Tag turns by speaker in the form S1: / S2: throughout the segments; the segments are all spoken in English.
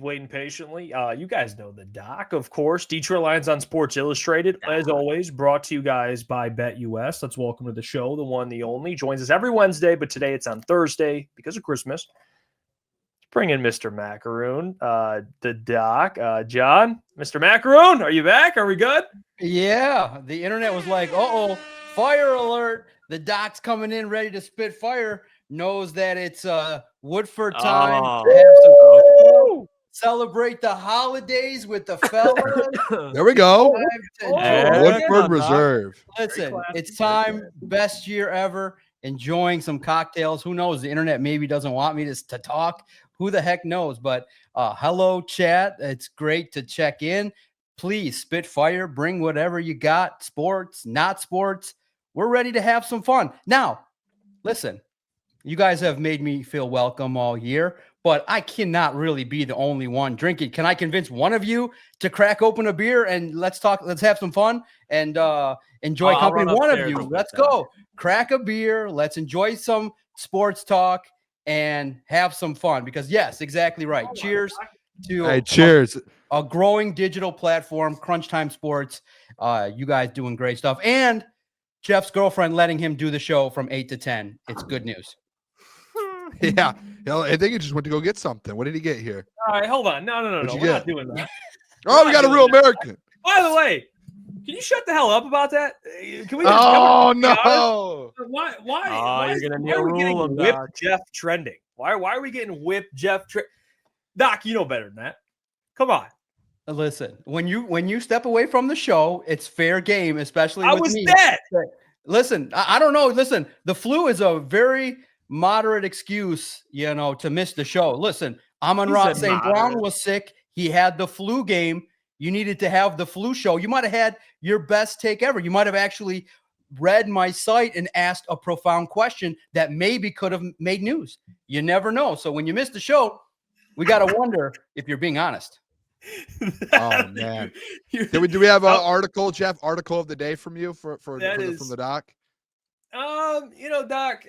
S1: waiting patiently. You guys know the doc, of course. Detroit Lions on Sports Illustrated, as always, brought to you guys by BetUS. Let's welcome to the show, the one, the only. Joins us every Wednesday, but today it's on Thursday because of Christmas. Let's bring in Mr. Maakaron, the doc. John, Mr. Maakaron, are you back? Are we good?
S2: Yeah, the internet was like, uh-oh, fire alert. The doc's coming in ready to spit fire. Knows that it's Woodford time. Celebrate the holidays with the fellas.
S3: There we go.
S2: Woodford
S3: Reserve.
S2: Listen, it's time. Best year ever. Enjoying some cocktails. Who knows? The internet maybe doesn't want me to talk. Who the heck knows? But hello, chat. It's great to check in. Please spit fire. Bring whatever you got. Sports, not sports. We're ready to have some fun. Now, listen. You guys have made me feel welcome all year, but I cannot really be the only one drinking. Can I convince one of you to crack open a beer and let's talk? Let's have some fun and enjoy company. One of you, let's go. Crack a beer. Let's enjoy some sports talk and have some fun because, yes, exactly right. Cheers to
S3: cheers.
S2: A growing digital platform, Crunch Time Sports. You guys doing great stuff. And Jeff's girlfriend letting him do the show from 8 to 10. It's good news.
S3: Yeah. I think he just went to go get something. What did he get here?
S1: All right, hold on. No. We're not doing that.
S3: We got a real American.
S1: By the way, can you shut the hell up about that? Can we?
S3: No.
S1: Why you're gonna need a rule of whip Jeff trending? Why are we getting whip Jeff? Doc, you know better than that. Come on.
S2: Listen, when you step away from the show, it's fair game, especially with me. I
S1: was dead.
S2: Listen, I don't know. Listen, the flu is a very moderate excuse, to miss the show. Listen, Amon-Ra St. Brown was sick. He had the flu game. You needed to have the flu show. You might have had your best take ever. You might have actually read my site and asked a profound question that maybe could have made news. You never know. So when you miss the show, we got to wonder if you're being honest.
S3: Oh man, do we have an article, Jeff? Article of the day from you from the doc?
S1: Doc,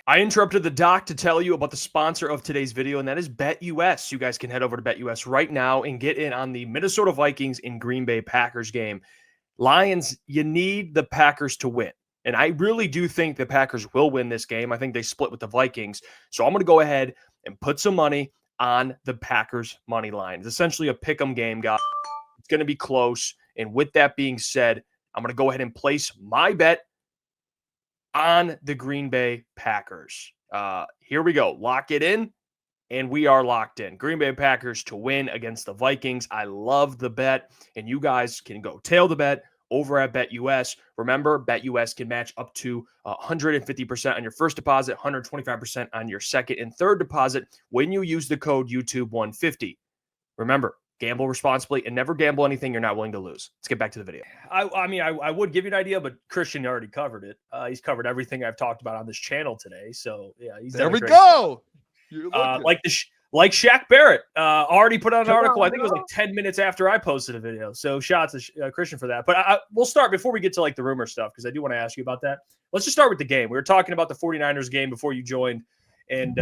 S1: I interrupted the doc to tell you about the sponsor of today's video, and that is BetUS. You guys can head over to BetUS right now and get in on the Minnesota Vikings and Green Bay Packers game. Lions, you need the Packers to win. And I really do think the Packers will win this game. I think they split with the Vikings. So I'm going to go ahead and put some money on the Packers money line. It's essentially a pick'em game, guys. It's going to be close. And with that being said, I'm going to go ahead and place my bet on the Green Bay Packers. Here we go. Lock it in, and we are locked in. Green Bay Packers to win against the Vikings. I love the bet, and you guys can go tail the bet over at BetUS. Remember, BetUS can match up to 150% on your first deposit, 125% on your second and third deposit when you use the code YouTube150. Remember, gamble responsibly and never gamble anything you're not willing to lose. Let's get back to the video. I would give you an idea, but Christian already covered it. He's covered everything I've talked about on this channel today. So yeah,
S3: there we go.
S1: Like Shaq Barrett already put out an article. I think it was like 10 minutes after I posted a video. So shots to Christian for that. But we'll start before we get to like the rumor stuff, because I do want to ask you about that. Let's just start with the game. We were talking about the 49ers game before you joined, and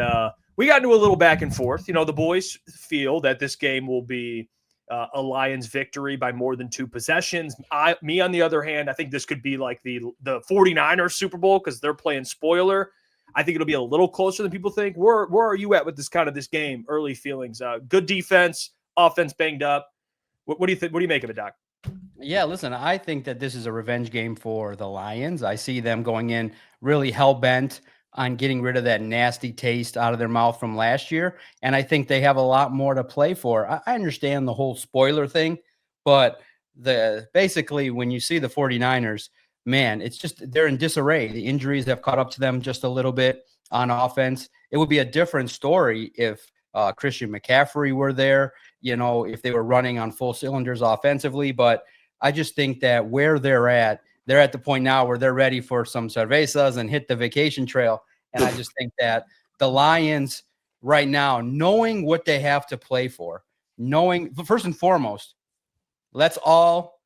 S1: we got into a little back and forth. The boys feel that this game will be a Lions victory by more than 2 possessions. Me, on the other hand, I think this could be like the 49ers Super Bowl because they're playing spoiler. I think it'll be a little closer than people think. Where are you at with this game? Early feelings, good defense, offense banged up. What do you think? What do you make of it, Doc?
S2: Yeah, listen, I think that this is a revenge game for the Lions. I see them going in really hell-bent on getting rid of that nasty taste out of their mouth from last year. And I think they have a lot more to play for. I understand the whole spoiler thing, but basically when you see the 49ers, man, it's just they're in disarray. The injuries have caught up to them just a little bit on offense. It would be a different story if Christian McCaffrey were there, if they were running on full cylinders offensively. But I just think that where they're at the point now where they're ready for some cervezas and hit the vacation trail. And I just think that the Lions right now, knowing what they have to play for, knowing first and foremost, let's all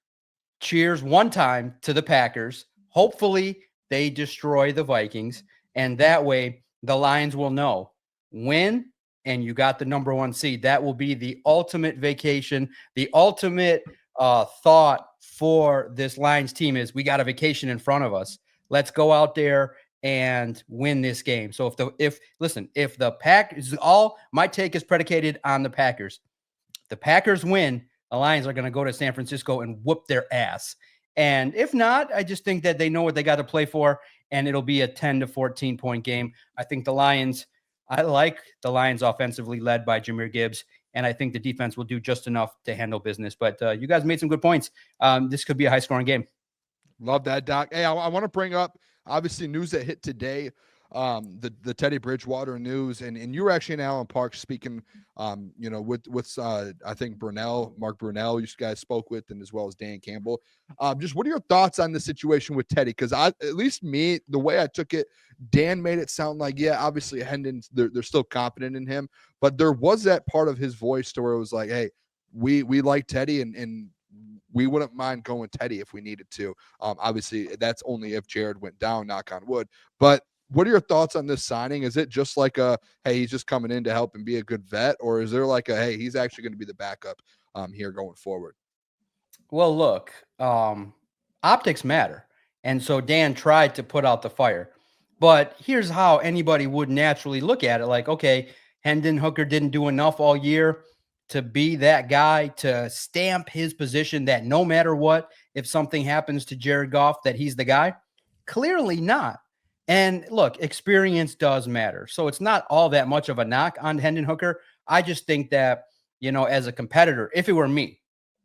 S2: cheers one time to the Packers. Hopefully they destroy the Vikings. And that way the Lions will know when and you got the number 1 seed, that will be the ultimate vacation. The ultimate thought for this Lions team is, we got a vacation in front of us. Let's go out there and win this game. So if the Packers, all my take is predicated on the Packers. The Packers win, the Lions are going to go to San Francisco and whoop their ass. And if not, I just think that they know what they got to play for, and it'll be a 10 to 14 point game. I like the Lions offensively led by Jahmyr Gibbs, and I think the defense will do just enough to handle business. But you guys made some good points. This could be a high-scoring game.
S3: Love that, Doc. Hey, I want to bring up, obviously, news that hit today, the Teddy Bridgewater news, and you were actually in Allen Park speaking, with I think Mark Brunell, you guys spoke with, and as well as Dan Campbell. Just what are your thoughts on the situation with Teddy? Because at least me, the way I took it, Dan made it sound like, yeah, obviously Hendon, they're still confident in him, but there was that part of his voice to where it was like, hey, we like Teddy, and we wouldn't mind going Teddy if we needed to. Obviously, that's only if Jared went down, knock on wood. But what are your thoughts on this signing? Is it just like hey, he's just coming in to help and be a good vet? Or is there like hey, he's actually going to be the backup here going forward?
S2: Well, look, optics matter. And so Dan tried to put out the fire. But here's how anybody would naturally look at it. Like, okay, Hendon Hooker didn't do enough all year to be that guy, to stamp his position, that no matter what, if something happens to Jared Goff, that he's the guy? Clearly not. And look, experience does matter. So it's not all that much of a knock on Hendon Hooker. I just think that, as a competitor, if it were me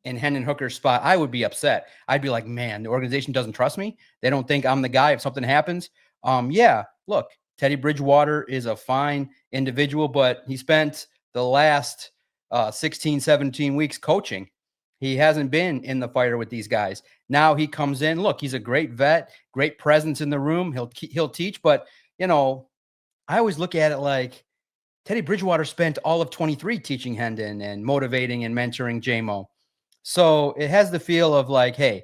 S2: in Hendon Hooker's spot, I would be upset. I'd be like, man, the organization doesn't trust me. They don't think I'm the guy if something happens. Yeah, look, Teddy Bridgewater is a fine individual, but he spent the last 16, 17 weeks coaching. He hasn't been in the fire with these guys. Now he comes in. Look, he's a great vet, great presence in the room. He'll teach, but I always look at it like Teddy Bridgewater spent all of 23 teaching Hendon and motivating and mentoring JMO. So it has the feel of like, hey,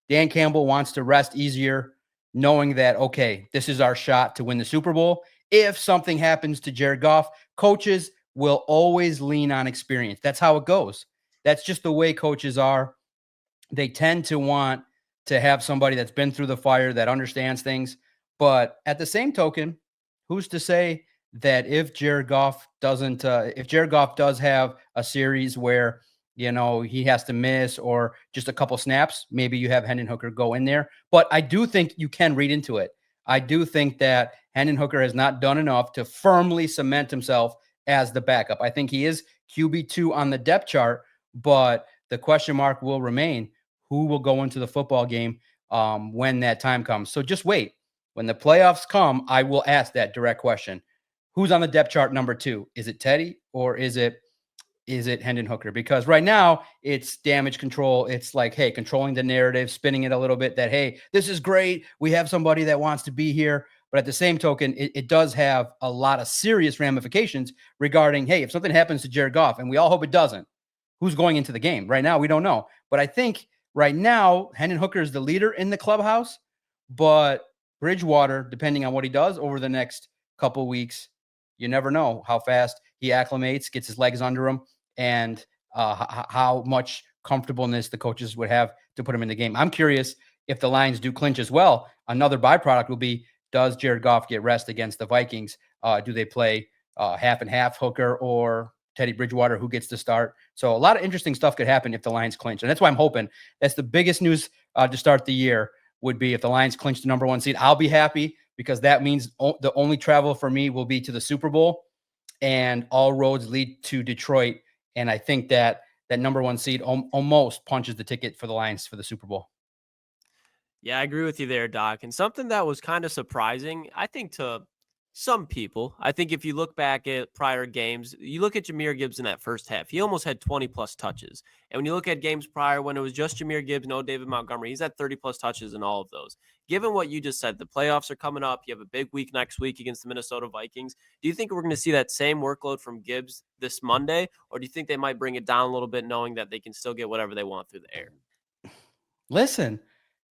S2: Dan Campbell wants to rest easier, knowing that, okay, this is our shot to win the Super Bowl. If something happens to Jared Goff, coaches will always lean on experience. That's how it goes. That's just the way coaches are. They tend to want to have somebody that's been through the fire, that understands things. But at the same token, who's to say that if Jared Goff does have a series where, he has to miss or just a couple snaps, maybe you have Hendon Hooker go in there. But I do think you can read into it. I do think that Hendon Hooker has not done enough to firmly cement himself as the backup. I think he is QB2 on the depth chart, but the question mark will remain, who will go into the football game when that time comes. So just wait. When the playoffs come, I will ask that direct question. Who's on the depth chart number 2? Is it Teddy or is it Hendon Hooker? Because right now it's damage control. It's like, hey, controlling the narrative, spinning it a little bit that, hey, this is great. We have somebody that wants to be here. But at the same token, it does have a lot of serious ramifications regarding, hey, if something happens to Jared Goff, and we all hope it doesn't, who's going into the game? Right now, we don't know. But I think right now, Hendon Hooker is the leader in the clubhouse, but Bridgewater, depending on what he does over the next couple weeks, you never know how fast he acclimates, gets his legs under him, and how much comfortableness the coaches would have to put him in the game. I'm curious if the Lions do clinch as well. Another byproduct will be, does Jared Goff get rest against the Vikings? Do they play half and half, Hooker or Teddy Bridgewater, who gets to start? So a lot of interesting stuff could happen if the Lions clinch. And that's why I'm hoping that's the biggest news to start the year would be if the Lions clinch the number 1 seed. I'll be happy because that means the only travel for me will be to the Super Bowl, and all roads lead to Detroit. And I think that number 1 seed almost punches the ticket for the Lions for the Super Bowl.
S4: Yeah, I agree with you there, Doc. And something that was kind of surprising, I think, to some people, I think if you look back at prior games, you look at Jahmyr Gibbs in that first half, he almost had 20-plus touches. And when you look at games prior, when it was just Jahmyr Gibbs, no David Montgomery, he's had 30-plus touches in all of those. Given what you just said, the playoffs are coming up. You have a big week next week against the Minnesota Vikings. Do you think we're going to see that same workload from Gibbs this Monday? Or do you think they might bring it down a little bit, knowing that they can still get whatever they want through the air?
S2: Listen,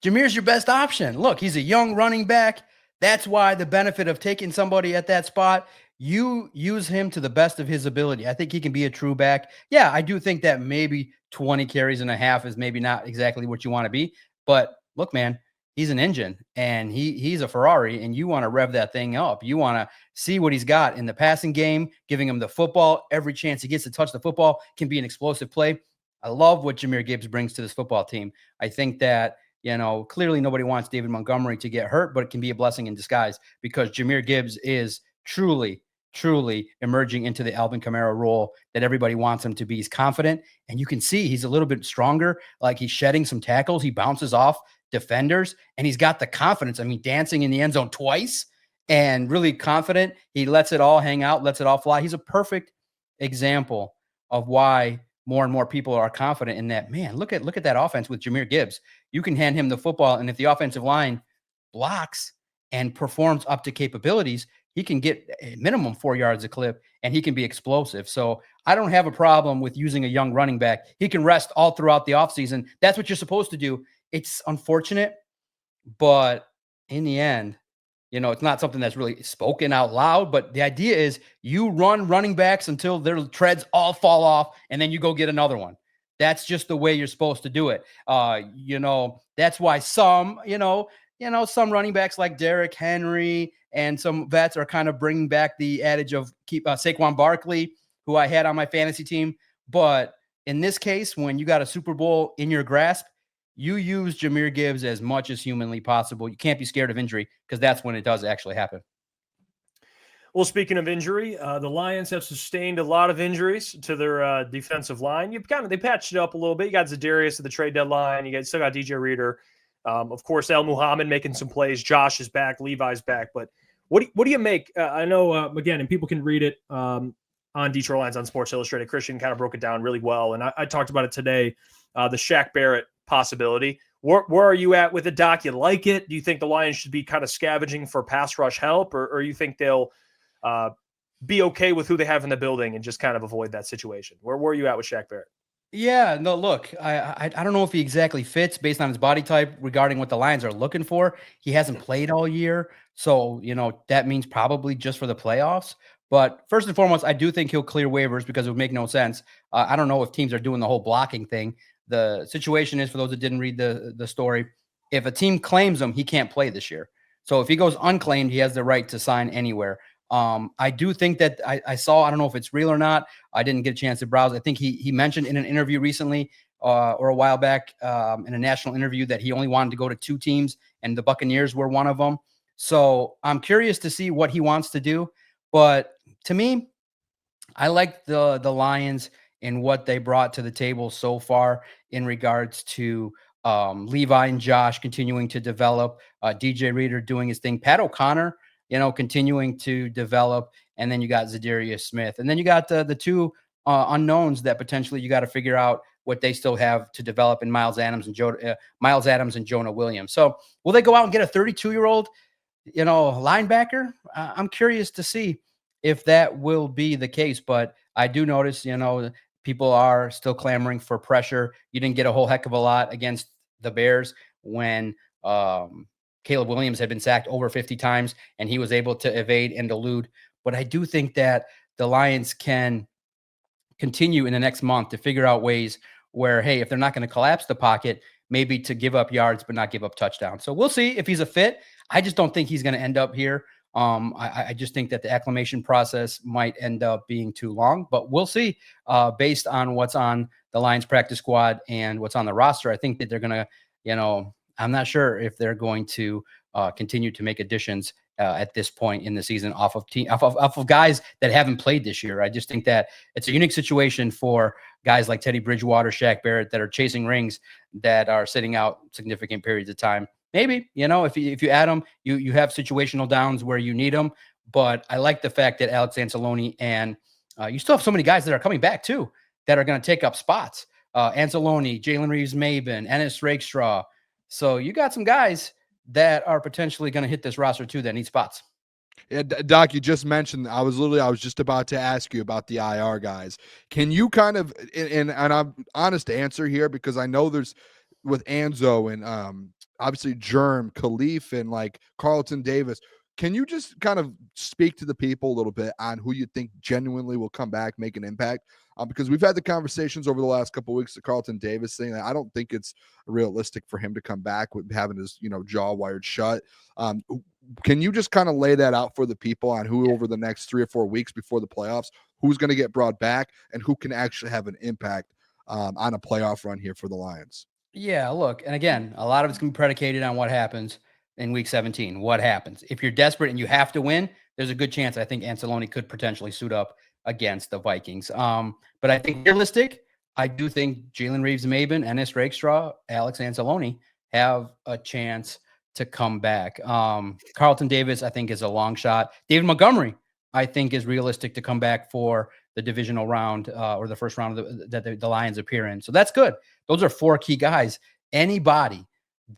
S2: Jahmyr's your best option. Look, he's a young running back. That's why the benefit of taking somebody at that spot, you use him to the best of his ability. I think he can be a true back. Yeah, I do think that maybe 20 carries and a half is maybe not exactly what you want to be. But look, man, he's an engine and he's a Ferrari, and you want to rev that thing up. You want to see what he's got in the passing game, giving him the football. Every chance he gets to touch the football can be an explosive play. I love what Jahmyr Gibbs brings to this football team. I think that, clearly nobody wants David Montgomery to get hurt, but it can be a blessing in disguise because Jahmyr Gibbs is truly emerging into the Alvin Kamara role that everybody wants him to be. He's confident, and you can see he's a little bit stronger. Like he's shedding some tackles. He bounces off defenders, and he's got the confidence. I mean, dancing in the end zone twice and really confident. He lets it all hang out, lets it all fly. He's a perfect example of why more and more people are confident in that. Man, look at that offense with Jahmyr Gibbs. You can hand him the football, and if the offensive line blocks and performs up to capabilities, he can get a minimum 4 yards a clip, and he can be explosive. So I don't have a problem with using a young running back. He can rest all throughout the offseason. That's what you're supposed to do. It's unfortunate, but in the end, it's not something that's really spoken out loud, but the idea is you run running backs until their treads all fall off, and then you go get another one. That's just the way you're supposed to do it. That's why some running backs like Derrick Henry and some vets are kind of bringing back the adage of keep Saquon Barkley, who I had on my fantasy team. But in this case, when you got a Super Bowl in your grasp, you use Jahmyr Gibbs as much as humanly possible. You can't be scared of injury because that's when it does actually happen.
S1: Well, speaking of injury, the Lions have sustained a lot of injuries to their defensive line. They patched it up a little bit. You got Za'Darius at the trade deadline. You still got DJ Reader. Of course, El Muhammad making some plays. Josh is back. Levi's back. But what do you make? I know, again, and people can read it on Detroit Lions on Sports Illustrated. Christian kind of broke it down really well. And I talked about it today, the Shaq Barrett possibility. Where are you at with it, Doc? You like it? Do you think the Lions should be kind of scavenging for pass rush help, or you think they'll be okay with who they have in the building and just kind of avoid that situation? Where are you at with Shaq Barrett?
S2: Yeah, no, look, I don't know if he exactly fits based on his body type regarding what the Lions are looking for. He hasn't played all year, so, that means probably just for the playoffs. But first and foremost, I do think he'll clear waivers because it would make no sense. I don't know if teams are doing the whole blocking thing. The situation is, for those that didn't read the story, if a team claims him, he can't play this year. So if he goes unclaimed, he has the right to sign anywhere. I do think that I saw, I don't know if it's real or not. I didn't get a chance to browse. I think he mentioned in an interview recently or a while back in a national interview that he only wanted to go to 2 teams, and the Buccaneers were one of them. So I'm curious to see what he wants to do. But to me, I like the Lions and what they brought to the table so far in regards to Levi and Josh continuing to develop, DJ Reader doing his thing, Pat O'Connor, continuing to develop. And then you got Za'Darius Smith. And then you got the 2 unknowns that potentially you got to figure out what they still have to develop in Miles Adams and Jonah Williams. So will they go out and get a 32-year-old, linebacker? I'm curious to see if that will be the case. But I do notice, people are still clamoring for pressure. You didn't get a whole heck of a lot against the Bears when Caleb Williams had been sacked over 50 times and he was able to evade and elude. But I do think that the Lions can continue in the next month to figure out ways where, hey, if they're not going to collapse the pocket, maybe to give up yards but not give up touchdowns. So we'll see if he's a fit. I just don't think he's going to end up here. I just think that the acclimation process might end up being too long, but we'll see based on what's on the Lions practice squad and what's on the roster. I think that they're going to, I'm not sure if they're going to continue to make additions at this point in the season off of guys that haven't played this year. I just think that it's a unique situation for guys like Teddy Bridgewater, Shaq Barrett that are chasing rings that are sitting out significant periods of time. Maybe, if you add them, you have situational downs where you need them. But I like the fact that Alex Anzalone and you still have so many guys that are coming back too that are going to take up spots. Anzalone, Jalen Reeves-Maybin, Ennis Rakestraw. So you got some guys that are potentially going to hit this roster too that need spots.
S3: Yeah, Doc, you just mentioned, I was just about to ask you about the IR guys. Can you kind of, and I'm honest answer here because I know there's with Anzo and obviously Germ, Khalif, and like Carlton Davis. Can you just kind of speak to the people a little bit on who you think genuinely will come back, make an impact? Because we've had the conversations over the last couple of weeks to Carlton Davis saying that I don't think it's realistic for him to come back with having his, jaw wired shut. Can you just kind of lay that out for the people on who over the next 3 or 4 weeks before the playoffs, who's going to get brought back and who can actually have an impact on a playoff run here for the Lions?
S2: Yeah, look, and again, a lot of it's going to be predicated on what happens in week 17. What happens? If you're desperate and you have to win, there's a good chance I think Anceloni could potentially suit up against the Vikings. But I think realistic, I do think Jalen Reeves-Maybin, Ennis Rakestraw, Alex Anceloni have a chance to come back. Carlton Davis, I think, is a long shot. David Montgomery, I think, is realistic to come back for the divisional round or the first round that the Lions appear in. So that's good. Those are 4 key guys. Anybody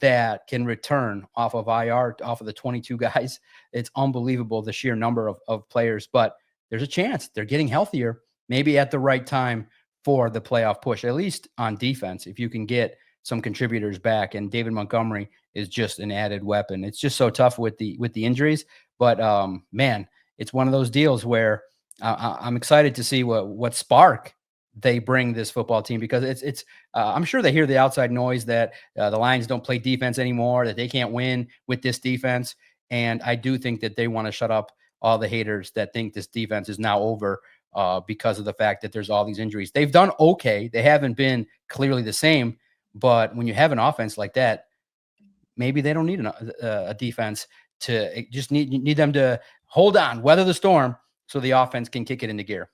S2: that can return off of IR, off of the 22 guys, it's unbelievable, the sheer number of players. But there's a chance they're getting healthier, maybe at the right time for the playoff push, at least on defense, if you can get some contributors back. And David Montgomery is just an added weapon. It's just so tough with the injuries. But, man, it's one of those deals where I'm excited to see what spark they bring this football team, because it's I'm sure they hear the outside noise that the Lions don't play defense anymore, that they can't win with this defense. And I do think that they want to shut up all the haters that think this defense is now over because of the fact that there's all these injuries. They've done okay. They haven't been clearly the same, but when you have an offense like that, maybe they don't need a defense to just need them to hold on, weather the storm, so the offense can kick it into gear.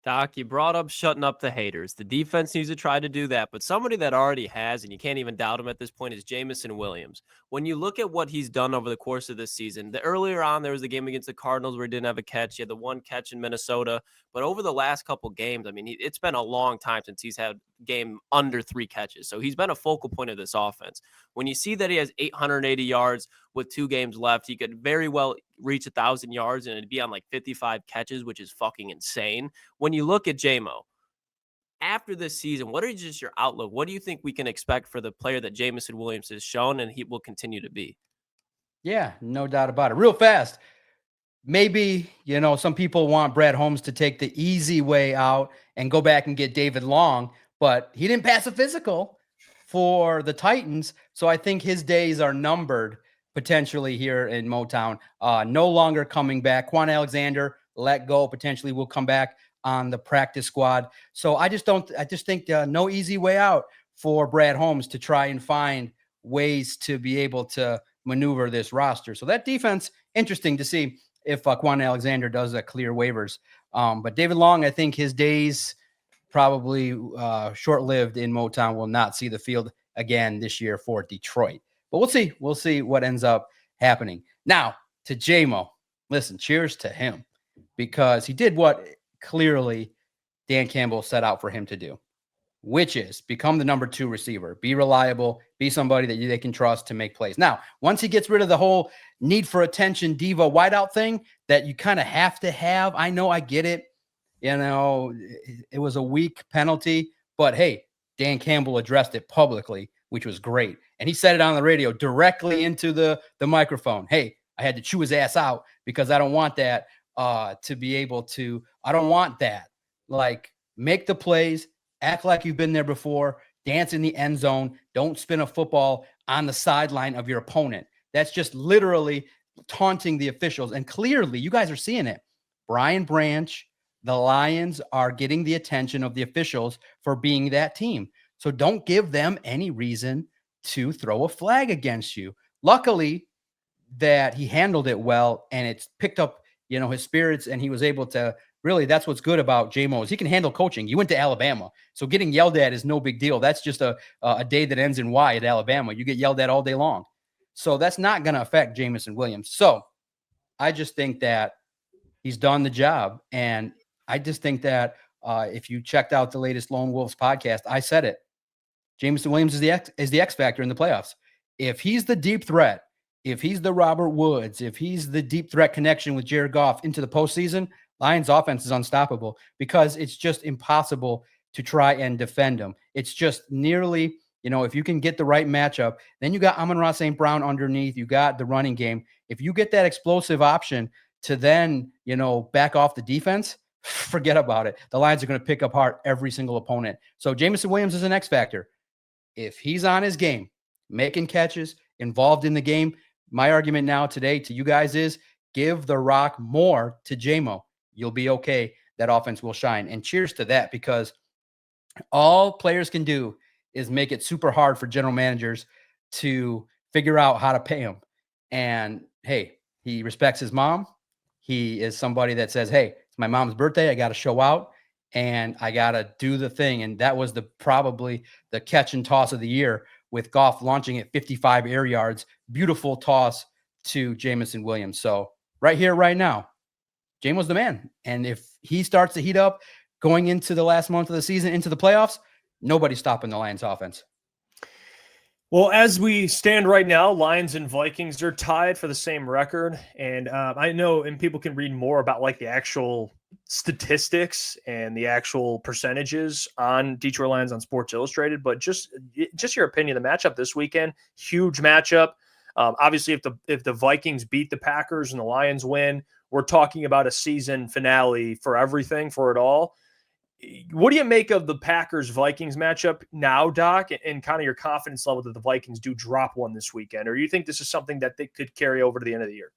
S4: Doc, you brought up shutting up the haters. The defense needs to try to do that, but somebody that already has, and you can't even doubt him at this point, is Jameson Williams. When you look at what he's done over the course of this season, earlier on there was the game against the Cardinals where he didn't have a catch. He had the 1 catch in Minnesota, but over the last couple games, I mean, it's been a long time since he's had a game under 3 catches. So he's been a focal point of this offense. When you see that he has 880 yards with 2 games left, he could very well reach 1,000 yards and it'd be on like 55 catches, which is fucking insane. When you look at JMO, after this season, what is just your outlook? What do you think we can expect for the player that Jameson Williams has shown and he will continue to be?
S2: Yeah, no doubt about it. Real fast. Maybe, some people want Brad Holmes to take the easy way out and go back and get David Long, but he didn't pass a physical for the Titans. So I think his days are numbered potentially here in Motown. No longer coming back. Quan Alexander let go, potentially will come back on the practice squad. So I just think no easy way out for Brad Holmes to try and find ways to be able to maneuver this roster. So that defense, interesting to see if Quan Alexander does clear waivers. But David Long, I think his days probably short-lived in Motown, will not see the field again this year for Detroit. But we'll see. We'll see what ends up happening. Now, to J-Mo, listen, cheers to him, because he did what clearly Dan Campbell set out for him to do, which is become the number 2 receiver, be reliable, be somebody that they can trust to make plays. Now, once he gets rid of the whole need for attention diva wideout thing that you kind of have to have, I know, I get it. It was a weak penalty, but hey, Dan Campbell addressed it publicly, which was great. And he said it on the radio directly into the microphone. Hey, I had to chew his ass out because I don't want that to be able to, I don't want that. Like, make the plays, act like you've been there before, dance in the end zone. Don't spin a football on the sideline of your opponent. That's just literally taunting the officials. And clearly, you guys are seeing it. Brian Branch, the Lions are getting the attention of the officials for being that team. So don't give them any reason to throw a flag against you. Luckily that he handled it well, and it's picked up, his spirits, and he was able to really, that's what's good about J-Mo, is he can handle coaching. You went to Alabama, so getting yelled at is no big deal. That's just a day that ends in Y at Alabama. You get yelled at all day long. So that's not going to affect Jameson Williams. So I just think that he's done the job. And I just think that if you checked out the latest Lone Wolves podcast, I said it. Jameson Williams is the X factor in the playoffs. If he's the deep threat, if he's the Robert Woods, if he's the deep threat connection with Jared Goff into the postseason, Lions offense is unstoppable, because it's just impossible to try and defend him. It's just nearly, if you can get the right matchup, then you got Amon-Ra St. Brown underneath, you got the running game. If you get that explosive option to then, back off the defense, forget about it. The Lions are going to pick apart every single opponent. So Jameson Williams is an X factor. If he's on his game, making catches, involved in the game, my argument now today to you guys is give the rock more to JMO. You'll be okay. That offense will shine. And cheers to that, because all players can do is make it super hard for general managers to figure out how to pay him. And hey, he respects his mom. He is somebody that says, hey, it's my mom's birthday. I got to show out and I got to do the thing. And that was probably the catch and toss of the year, with Goff launching at 55 air yards. Beautiful toss to Jameson Williams. So right here, right now, Jameson the man. And if he starts to heat up going into the last month of the season, into the playoffs, nobody's stopping the Lions offense.
S1: Well, as we stand right now, Lions and Vikings are tied for the same record. And I know, and people can read more about like the actual statistics and the actual percentages on Detroit Lions on Sports Illustrated, but just your opinion, the matchup this weekend, huge matchup. Obviously, if the Vikings beat the Packers and the Lions win, we're talking about a season finale for everything, for it all. What do you make of the Packers-Vikings matchup now, Doc, and kind of your confidence level that the Vikings do drop one this weekend? Or do you think this is something that they could carry over to the end of the year?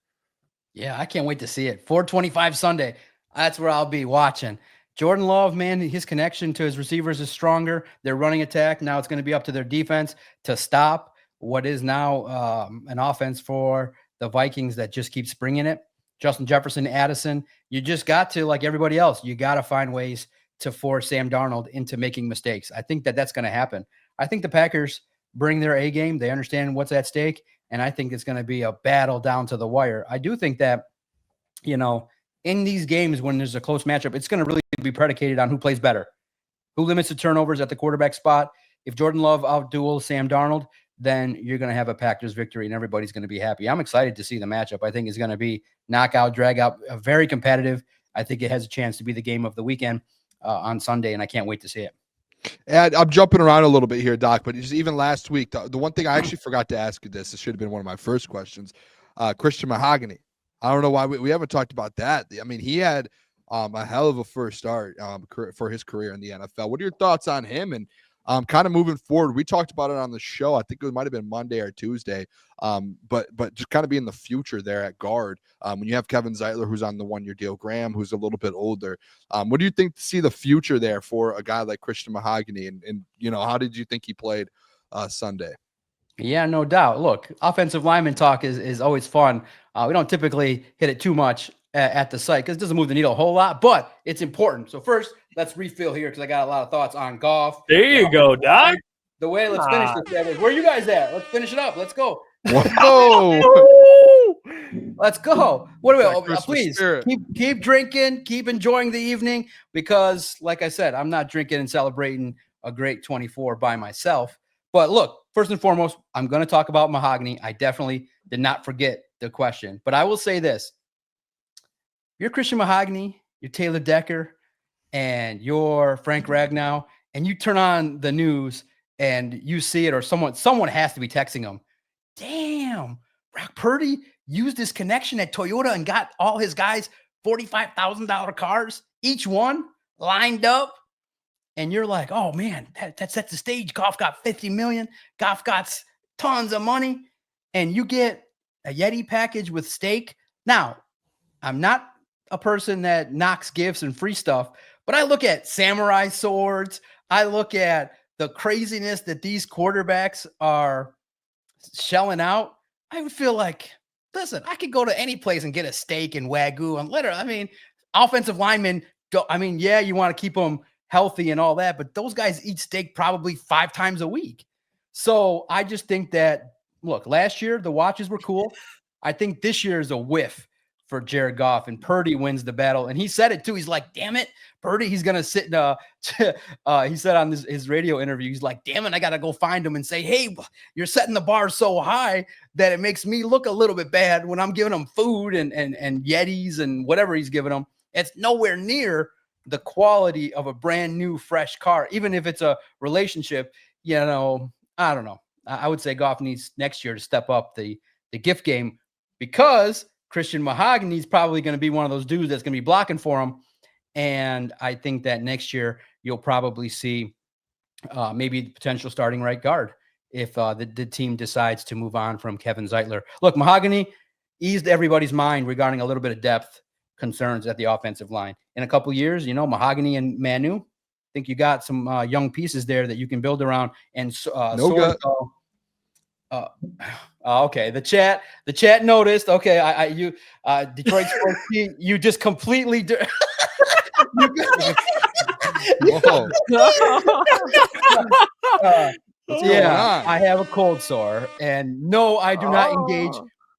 S2: Yeah, I can't wait to see it. 4:25 Sunday. That's where I'll be watching. Jordan Love, man, his connection to his receivers is stronger. Their running attack, now it's going to be up to their defense to stop what is now an offense for the Vikings that just keeps bringing it. Justin Jefferson, Addison, you just got to, like everybody else, you got to find ways to force Sam Darnold into making mistakes. I think that's going to happen. I think the Packers bring their A game. They understand what's at stake, and I think it's going to be a battle down to the wire. I do think that, in these games when there's a close matchup, it's going to really be predicated on who plays better, who limits the turnovers at the quarterback spot. If Jordan Love outduels Sam Darnold, then you're going to have a Packers victory and everybody's going to be happy. I'm excited to see the matchup. I think it's going to be knockout, drag out, very competitive. I think it has a chance to be the game of the weekend on Sunday, and I can't wait to see it.
S3: And I'm jumping around a little bit here, Doc, but just even last week, the one thing I actually forgot to ask you this should have been one of my first questions. Christian Mahogany. I don't know why we haven't talked about that. I mean, he had a hell of a first start for his career in the NFL. What are your thoughts on him and kind of moving forward? We talked about it on the show. I think it might have been Monday or Tuesday. But just kind of be in the future there at guard. When you have Kevin Zeitler, who's on the 1-year deal, Graham, who's a little bit older. What do you think to see the future there for a guy like Christian Mahogany? And how did you think he played Sunday?
S2: Yeah, no doubt. Look, offensive lineman talk is always fun. We don't typically hit it too much at the site because it doesn't move the needle a whole lot, but it's important. So first, let's refill here because I got a lot of thoughts on golf.
S1: There you go, Doc.
S2: The way let's finish this. Where are you guys at? Let's finish it up. Let's go.
S3: Whoa.
S2: Let's go. What do we? Please keep drinking, keep enjoying the evening, because, like I said, I'm not drinking and celebrating a great 24 by myself. But look, first and foremost, I'm going to talk about Mahogany. I definitely did not forget the question, but I will say this: you're Christian Mahogany, you're Taylor Decker, and you're Frank Ragnow, and you turn on the news and you see it, or someone has to be texting them. Damn, Brock Purdy used his connection at Toyota and got all his guys $45,000 cars, each one lined up. And you're like, oh man, that sets the stage. Goff got $50 million. Goff got tons of money. And you get a Yeti package with steak. Now, I'm not a person that knocks gifts and free stuff, but I look at samurai swords. I look at the craziness that these quarterbacks are shelling out. I would feel like, listen, I could go to any place and get a steak and Wagyu and literally, offensive linemen yeah, you want to keep them healthy and all that, but those guys eat steak probably 5 times a week. So I just think that, look, last year the watches were cool. I think this year is a whiff for Jared Goff, and Purdy wins the battle. And he said it too. He's like, damn it, Purdy. He's going to sit he said on his radio interview, he's like, damn it, I got to go find him and say, hey, you're setting the bar so high that it makes me look a little bit bad when I'm giving him food and Yetis and whatever he's giving them. It's nowhere near the quality of a brand new, fresh car, even if it's a relationship. I don't know. I would say Goff needs next year to step up the gift game because Christian Mahogany is probably going to be one of those dudes that's going to be blocking for him. And I think that next year you'll probably see maybe potential starting right guard if the team decides to move on from Kevin Zeitler. Look, Mahogany eased everybody's mind regarding a little bit of depth concerns at the offensive line. In a couple of years, Mahogany and Manu, I think you got some young pieces there that you can build around. And okay, the chat noticed. Okay, you Detroit sports team, you just completely
S3: Whoa.
S2: yeah, I have a cold sore, and no, I do not engage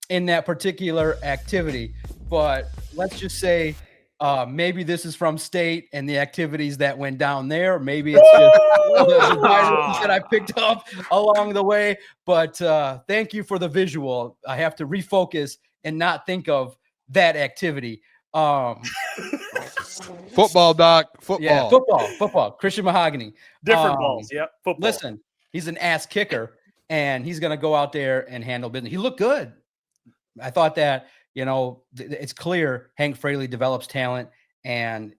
S2: in that particular activity. But let's just say maybe this is from state and the activities that went down there. Maybe it's just the violence that I picked up along the way. But thank you for the visual. I have to refocus and not think of that activity.
S3: Football, Doc. Football.
S2: Yeah, football. Christian Mahogany.
S1: Different balls. Yep. Football.
S2: Listen, he's an ass kicker, and he's going to go out there and handle business. He looked good. I thought that, it's clear Hank Fraley develops talent, and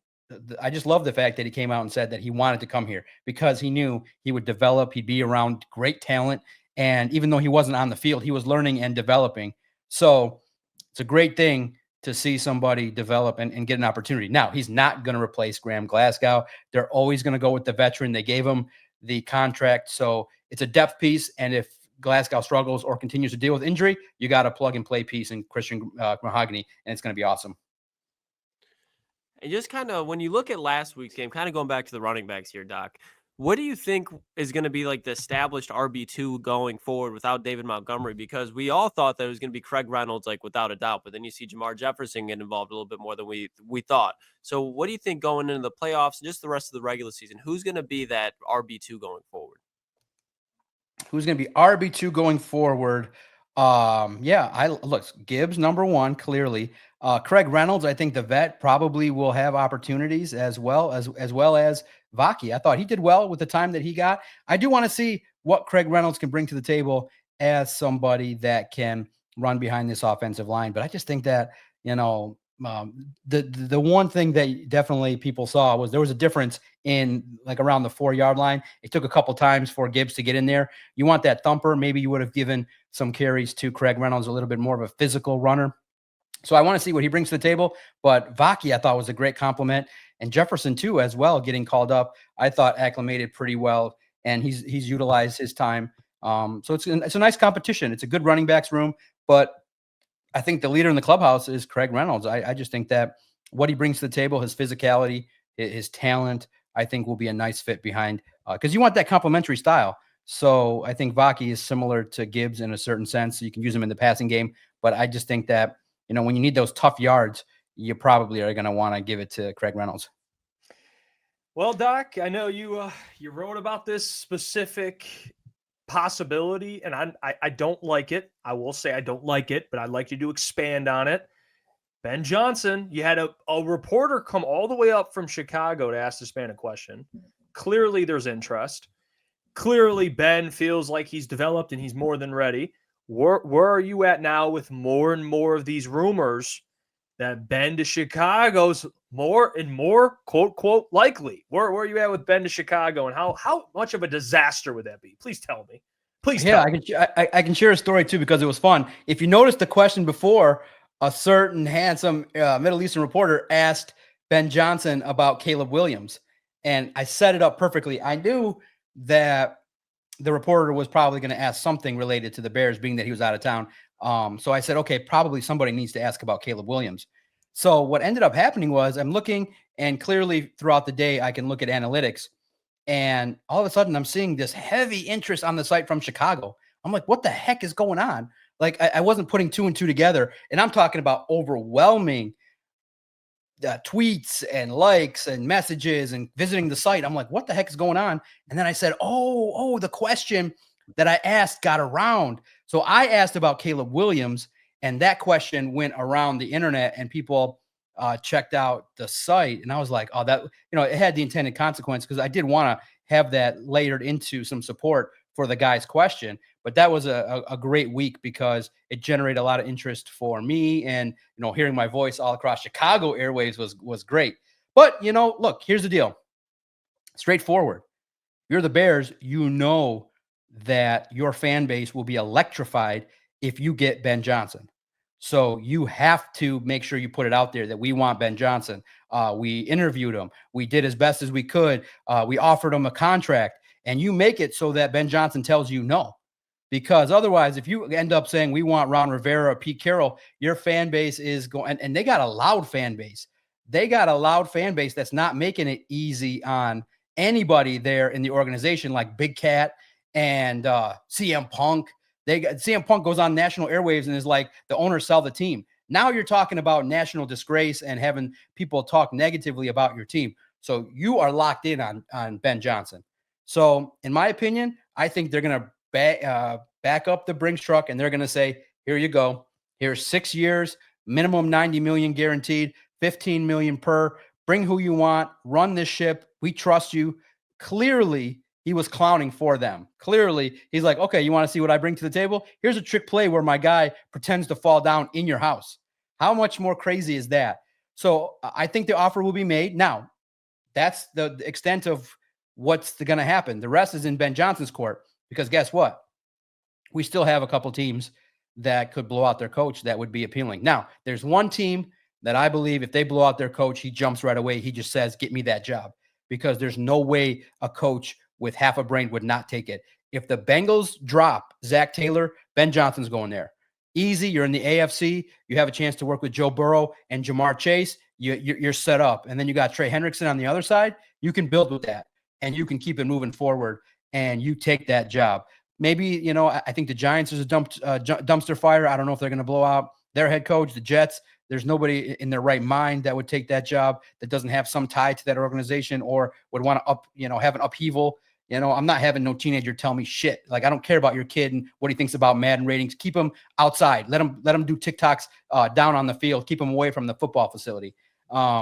S2: I just love the fact that he came out and said that he wanted to come here because he knew he would develop. He'd be around great talent, and even though he wasn't on the field, he was learning and developing. So it's a great thing to see somebody develop and get an opportunity. Now, he's not going to replace Graham Glasgow. They're always going to go with the veteran. They gave him the contract. So it's a depth piece. And if Glasgow struggles or continues to deal with injury, you got a plug and play piece in Christian Mahogany, and it's going to be awesome.
S4: And just kind of when you look at last week's game, kind of going back to the running backs here, Doc, what do you think is going to be like the established RB2 going forward without David Montgomery? Because we all thought that it was going to be Craig Reynolds, like without a doubt, but then you see Jamar Jefferson get involved a little bit more than we thought. So what do you think going into the playoffs and just the rest of the regular season? Who's going to be that RB2 going forward?
S2: Who's going to be RB2 going forward? Look, Gibbs, number one, clearly. Craig Reynolds, I think the vet probably will have opportunities as well as Vaki. I thought he did well with the time that he got. I do want to see what Craig Reynolds can bring to the table as somebody that can run behind this offensive line. But I just think that, the one thing that definitely people saw was there was a difference in like around the 4-yard line. It took a couple times for Gibbs to get in there. You want that thumper. Maybe you would have given some carries to Craig Reynolds, a little bit more of a physical runner. So I want to see what he brings to the table. But Vaki, I thought, was a great compliment. And Jefferson, too, as well, getting called up, I thought acclimated pretty well. And he's utilized his time. So it's a nice competition. It's a good running backs room. But I think the leader in the clubhouse is Craig Reynolds. I just think that what he brings to the table, his physicality, his talent, I think will be a nice fit behind. Because you want that complementary style. So I think Vaki is similar to Gibbs in a certain sense. So you can use him in the passing game. But I just think that, when you need those tough yards, you probably are going to want to give it to Craig Reynolds.
S1: Well, Doc, I know you wrote about this specific possibility, and I don't like it. I will say I don't like it, but I'd like you to expand on it. Ben Johnson, you had a reporter come all the way up from Chicago to ask this man a question. Clearly there's interest. Clearly Ben feels like he's developed and he's more than ready. Where are you at now with more and more of these rumors that Ben to Chicago's more and more, quote, quote, likely? Where are you at with Ben to Chicago, and how much of a disaster would that be? Please tell me. Please tell me.
S2: I can share a story, too, because it was fun. If you noticed the question before, a certain handsome Middle Eastern reporter asked Ben Johnson about Caleb Williams, and I set it up perfectly. I knew that the reporter was probably going to ask something related to the Bears, being that he was out of town. So I said, okay, probably somebody needs to ask about Caleb Williams. So what ended up happening was I'm looking, and clearly throughout the day, I can look at analytics, and all of a sudden I'm seeing this heavy interest on the site from Chicago. I'm like, what the heck is going on? Like, I wasn't putting two and two together, and I'm talking about overwhelming tweets and likes and messages and visiting the site. I'm like, what the heck is going on? And then I said, oh, the question that I asked got around. So I asked about Caleb Williams, and that question went around the internet, and people checked out the site. And I was like, oh, that, it had the intended consequence, because I did want to have that layered into some support for the guy's question. But that was a great week because it generated a lot of interest for me, and hearing my voice all across Chicago airwaves was great. But look, here's the deal. Straightforward. You're the Bears. That your fan base will be electrified if you get Ben Johnson. So you have to make sure you put it out there that we want Ben Johnson. We interviewed him. We did as best as we could. We offered him a contract, and you make it so that Ben Johnson tells you no. Because otherwise, if you end up saying we want Ron Rivera or Pete Carroll, your fan base is going, and they got a loud fan base. They got a loud fan base that's not making it easy on anybody there in the organization, like Big Cat and CM Punk. CM Punk goes on national airwaves and is like, the owners sell the team. Now you're talking about national disgrace and having people talk negatively about your team. So you are locked in on Ben Johnson. So in my opinion, I think they're going to back up the Brinks truck, and they're going to say, here you go. Here's 6 years, minimum $90 million guaranteed, $15 million per. Bring who you want. Run this ship. We trust you. Clearly, he was clowning for them. Clearly, he's like, okay, you want to see what I bring to the table? Here's a trick play where my guy pretends to fall down in your house. How much more crazy is that? So I think the offer will be made. Now, that's the extent of what's going to happen. The rest is in Ben Johnson's court, because guess what? We still have a couple teams that could blow out their coach that would be appealing. Now, there's one team that I believe if they blow out their coach, he jumps right away. He just says, get me that job, because there's no way a coach with half a brain would not take it. If the Bengals drop Zach Taylor, Ben Johnson's going there. Easy. You're in the AFC. You have a chance to work with Joe Burrow and Jamar Chase. You're set up. And then you got Trey Hendrickson on the other side. You can build with that, and you can keep it moving forward, and you take that job. Maybe, I think the Giants is a dumpster fire. I don't know if they're going to blow out their head coach. The Jets, there's nobody in their right mind that would take that job that doesn't have some tie to that organization or would want to have an upheaval. I'm not having no teenager tell me shit. Like, I don't care about your kid and what he thinks about Madden ratings. Keep him outside. Let him do TikToks down on the field. Keep him away from the football facility.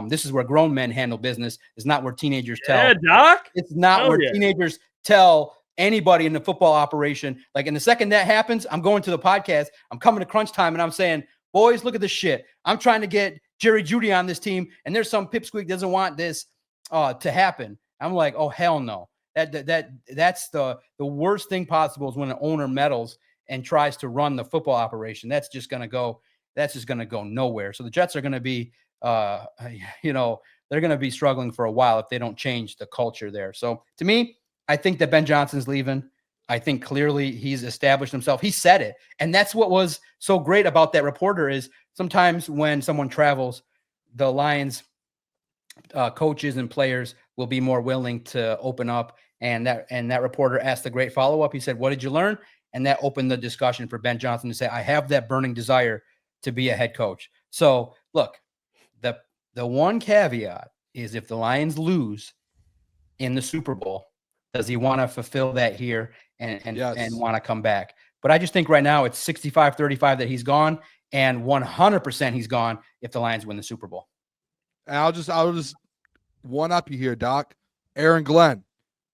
S2: This is where grown men handle business. It's not where teenagers tell.
S1: Yeah, Doc.
S2: It's not where teenagers tell anybody in the football operation. Like, in the second that happens, I'm going to the podcast. I'm coming to crunch time, and I'm saying, boys, look at this shit. I'm trying to get Jerry Jeudy on this team, and there's some pipsqueak doesn't want this to happen. I'm like, oh, hell no. That's the worst thing possible is when an owner meddles and tries to run the football operation. That's just going to go nowhere. So the Jets are going to be, they're going to be struggling for a while if they don't change the culture there. So to me, I think that Ben Johnson's leaving. I think clearly he's established himself. He said it. And that's what was so great about that reporter is sometimes when someone travels, the Lions coaches and players will be more willing to open up. And that reporter asked a great follow-up. He said, what did you learn? And that opened the discussion for Ben Johnson to say, I have that burning desire to be a head coach. So look, the one caveat is if the Lions lose in the Super Bowl, does he want to fulfill that here and want to come back? But I just think right now it's 65-35 that he's gone, and 100% he's gone if the Lions win the Super Bowl.
S3: And I'll just one up you here, Doc. Aaron Glenn,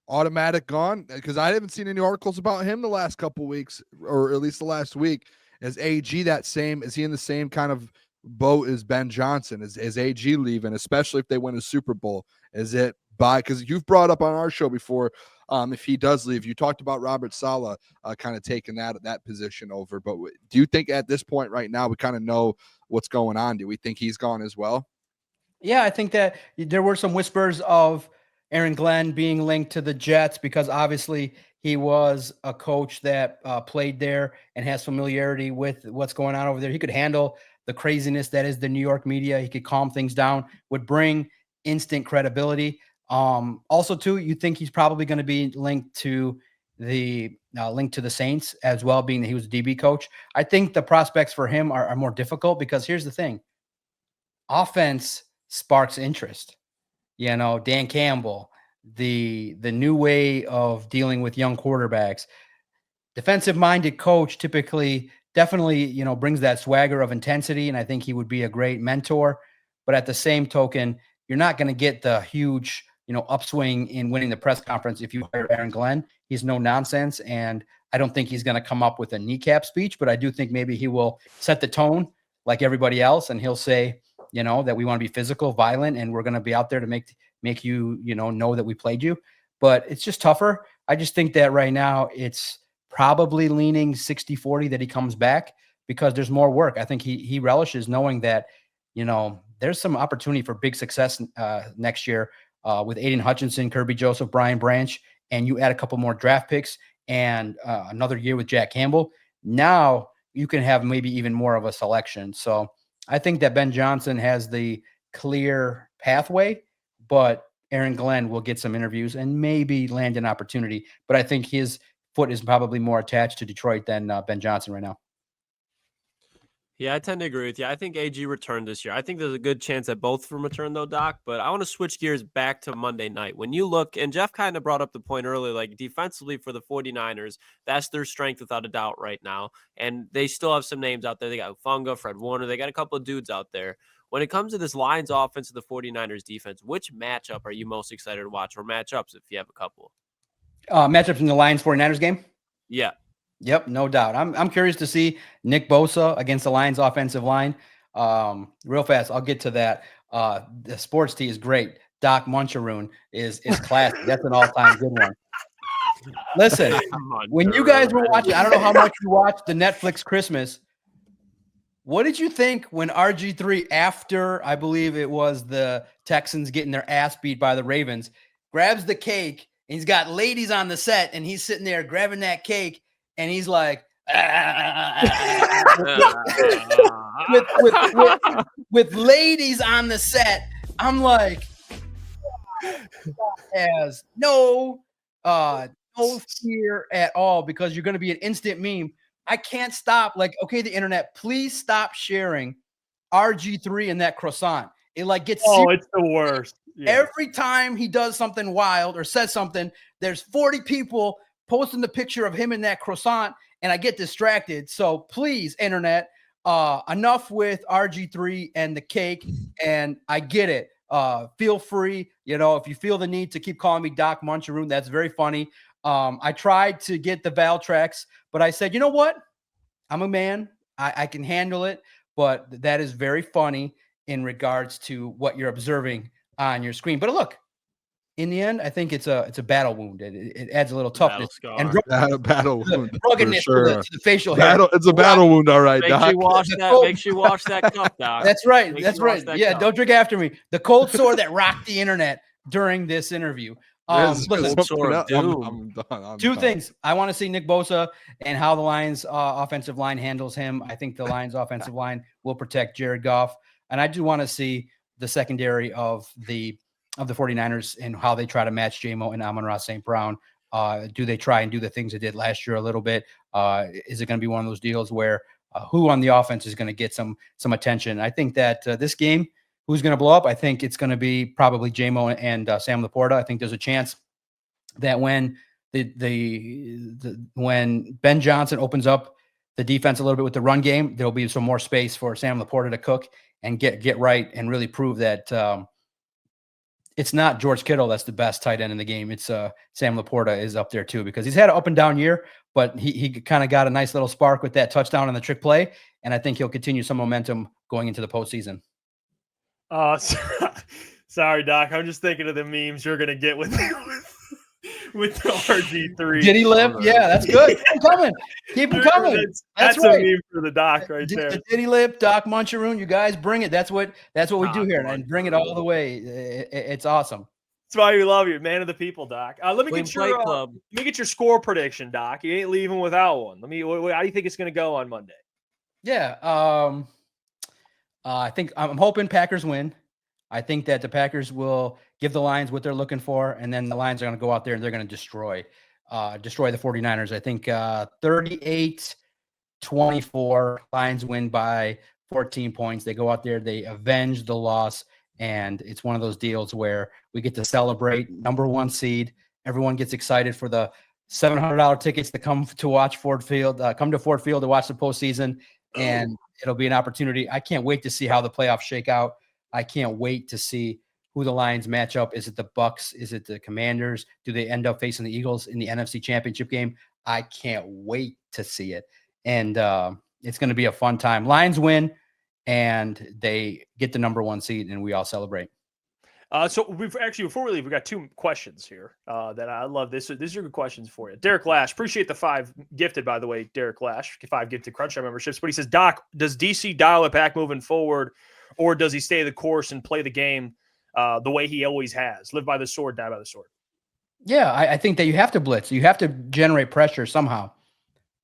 S3: automatic gone, because I haven't seen any articles about him the last couple weeks, or at least the last week. Is AG is he in the same kind of boat as Ben Johnson? Is AG leaving, especially if they win a Super Bowl? Is it because you've brought up on our show before, if he does leave, you talked about Robert Saleh kind of taking that position over. But do you think at this point right now we kind of know what's going on? Do we think he's gone as well?
S2: Yeah, I think that there were some whispers of Aaron Glenn being linked to the Jets because obviously he was a coach that played there and has familiarity with what's going on over there. He could handle the craziness that is the New York media. He could calm things down, would bring instant credibility. Also, too, you think he's probably going to be linked to the Saints as well, being that he was a DB coach. I think the prospects for him are more difficult because here's the thing. Offense sparks interest. Dan Campbell, the new way of dealing with young quarterbacks. Defensive-minded coach definitely brings that swagger of intensity, and I think he would be a great mentor. But at the same token, you're not going to get the huge upswing in winning the press conference if you hire Aaron Glenn. He's no nonsense, and I don't think he's going to come up with a kneecap speech, but I do think maybe he will set the tone like everybody else, and he'll say, that we want to be physical, violent, and we're going to be out there to make you, know that we played you. But it's just tougher. I just think that right now it's probably leaning 60-40 that he comes back because there's more work. I think he relishes knowing that, there's some opportunity for big success next year with Aiden Hutchinson, Kirby Joseph, Brian Branch, and you add a couple more draft picks and another year with Jack Campbell. Now you can have maybe even more of a selection. So I think that Ben Johnson has the clear pathway, but Aaron Glenn will get some interviews and maybe land an opportunity. But I think his foot is probably more attached to Detroit than Ben Johnson right now.
S4: Yeah, I tend to agree with you. I think AG returned this year. I think there's a good chance that both of them return, though, Doc. But I want to switch gears back to Monday night. When you look, and Jeff kind of brought up the point earlier, like defensively for the 49ers, that's their strength without a doubt right now. And they still have some names out there. They got Ufunga, Fred Warner. They got a couple of dudes out there. When it comes to this Lions offense and the 49ers defense, which matchup are you most excited to watch, or matchups if you have a couple?
S2: Matchups in the Lions 49ers game?
S4: Yeah.
S2: Yep, no doubt. I'm curious to see Nick Bosa against the Lions offensive line. Real fast, I'll get to that. The sports tee is great. Doc Muncharoon is classic. That's an all-time good one. Listen, when you guys were watching, I don't know how much you watched the Netflix Christmas. What did you think when RG3, after I believe it was the Texans getting their ass beat by the Ravens, grabs the cake and he's got ladies on the set and he's sitting there grabbing that cake and he's like, with ladies on the set. I'm like, has no fear at all because you're going to be an instant meme. I can't stop. Like, okay, the internet, please stop sharing RG3 and that croissant. It like gets
S1: it's the worst.
S2: Yeah. Every time he does something wild or says something, there's 40 people posting the picture of him in that croissant, and I get distracted. So please, internet, enough with RG3 and the cake, and I get it. Feel free, if you feel the need to keep calling me Doc Muncharoon, that's very funny. I tried to get the Val tracks, but I said, you know what? I'm a man. I can handle it, but that is very funny in regards to what you're observing on your screen. But look, in the end, I think it's a battle wound. It adds a little toughness and
S3: battle wound.
S2: Ruggedness
S3: sure.
S2: to the facial hair.
S3: It's a battle wound, all right, Doc.
S4: Make sure you wash that cup, Doc.
S2: That's right. That's right. Yeah, don't drink after me. The cold sore that rocked the internet during this interview. Two things. I want to see Nick Bosa and how the Lions offensive line handles him. I think the Lions offensive line will protect Jared Goff. And I do want to see the secondary of the 49ers and how they try to match J-Mo and Amon-Ra St. Brown. Do they try and do the things they did last year a little bit? Is it going to be one of those deals where who on the offense is going to get some attention? I think that this game, who's going to blow up? I think it's going to be probably J-Mo and Sam Laporta. I think there's a chance that when when Ben Johnson opens up the defense a little bit with the run game, there'll be some more space for Sam Laporta to cook and get right and really prove that it's not George Kittle that's the best tight end in the game. It's Sam Laporta is up there too, because he's had an up and down year, but he kind of got a nice little spark with that touchdown and the trick play. And I think he'll continue some momentum going into the postseason.
S1: Sorry, Doc. I'm just thinking of the memes you're going to get with the RG3.
S2: Did he live? Yeah, that's good. Keep him coming. Keep him coming. That's right.
S1: A meme for the Doc right there.
S2: Did he live? Doc Muncharoon, you guys bring it. That's what we do here, and bring it all the way. It's awesome.
S1: That's why we love you, man of the people, Doc. Let me get your score prediction, Doc. You ain't leaving without one. How do you think it's going to go on Monday?
S2: Yeah, I think I'm hoping Packers win. I think that the Packers will give the Lions what they're looking for, and then the Lions are going to go out there and they're going to destroy the 49ers. I think 38-24, Lions win by 14 points. They go out there, they avenge the loss, and it's one of those deals where we get to celebrate number one seed. Everyone gets excited for the $700 tickets to come to watch Ford Field, come to Ford Field to watch the postseason, and it'll be an opportunity. I can't wait to see how the playoffs shake out. I can't wait to see who the Lions match up. Is it the Bucks? Is it the Commanders? Do they end up facing the Eagles in the NFC Championship game? I can't wait to see it. And it's going to be a fun time. Lions win, and they get the number 1 seed, and we all celebrate.
S1: So we've actually, before we leave, we got 2 questions here that I love. These are good questions for you. Derek Lash, appreciate the 5 gifted, by the way. Derek Lash, 5 gifted Crunch Time memberships. But he says, Doc, does DC dial it back moving forward, or does he stay the course and play the game the way he always has? Live by the sword, die by the sword.
S2: Yeah, I think that you have to blitz. You have to generate pressure somehow.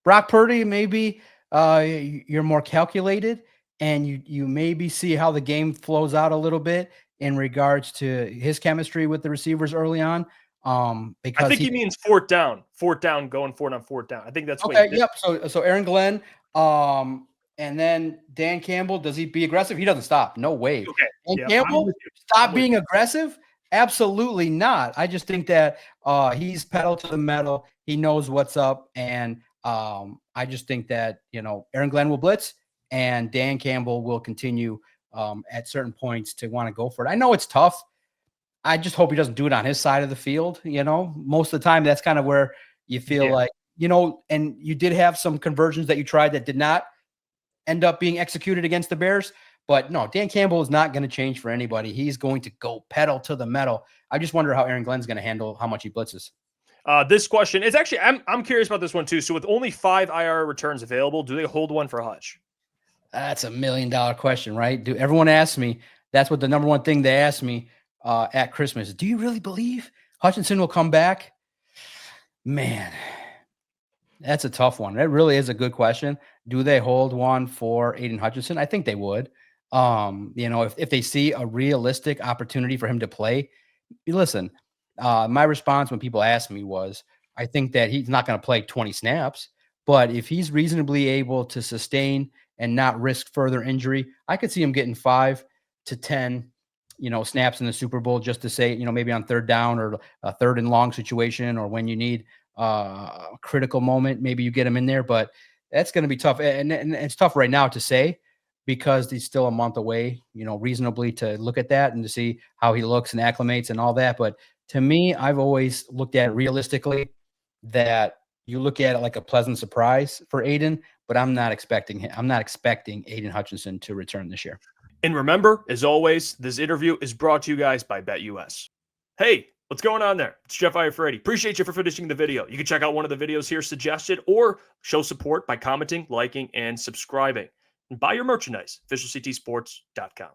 S2: Brock Purdy, maybe you're more calculated, and you maybe see how the game flows out a little bit in regards to his chemistry with the receivers early on. Because
S1: I think he means fourth down, going for it on fourth down. I think that's
S2: okay. Yep. So Aaron Glenn, and then Dan Campbell. Does he be aggressive? He doesn't stop. No way.
S1: Okay.
S2: And
S1: Yeah,
S2: Campbell stop being aggressive? Absolutely not. I just think that he's pedal to the metal. He knows what's up, and I just think that Aaron Glenn will blitz, and Dan Campbell will continue at certain points to want to go for it. I know it's tough. I just hope he doesn't do it on his side of the field. Most of the time that's kind of where you feel like, and you did have some conversions that you tried that did not end up being executed against the Bears. But no, Dan Campbell is not going to change for anybody. He's going to go pedal to the metal. I just wonder how Aaron Glenn's going to handle how much he blitzes.
S1: This question is actually, I'm curious about this one too. So with only 5 IR returns available, do they hold one for Hutch?
S2: That's $1 million question, right? Everyone asks me, that's what the number one thing they ask me at Christmas. Do you really believe Hutchinson will come back? Man, that's a tough one. That really is a good question. Do they hold one for Aiden Hutchinson? I think they would. If they see a realistic opportunity for him to play, listen, my response when people ask me was, I think that he's not going to play 20 snaps, but if he's reasonably able to sustain and not risk further injury, I could see him getting 5 to 10, snaps in the Super Bowl just to say, maybe on third down or a third and long situation, or when you need a critical moment, maybe you get him in there, but that's going to be tough. And it's tough right now to say because he's still a month away, reasonably to look at that and to see how he looks and acclimates and all that. But to me, I've always looked at it realistically that you look at it like a pleasant surprise for Aiden, but I'm not expecting Aiden Hutchinson to return this year.
S1: And remember, as always, this interview is brought to you guys by BetUS. Hey, what's going on there? It's Jeff Iafrate. Appreciate you for finishing the video. You can check out one of the videos here suggested or show support by commenting, liking, and subscribing. And buy your merchandise, officialctsports.com.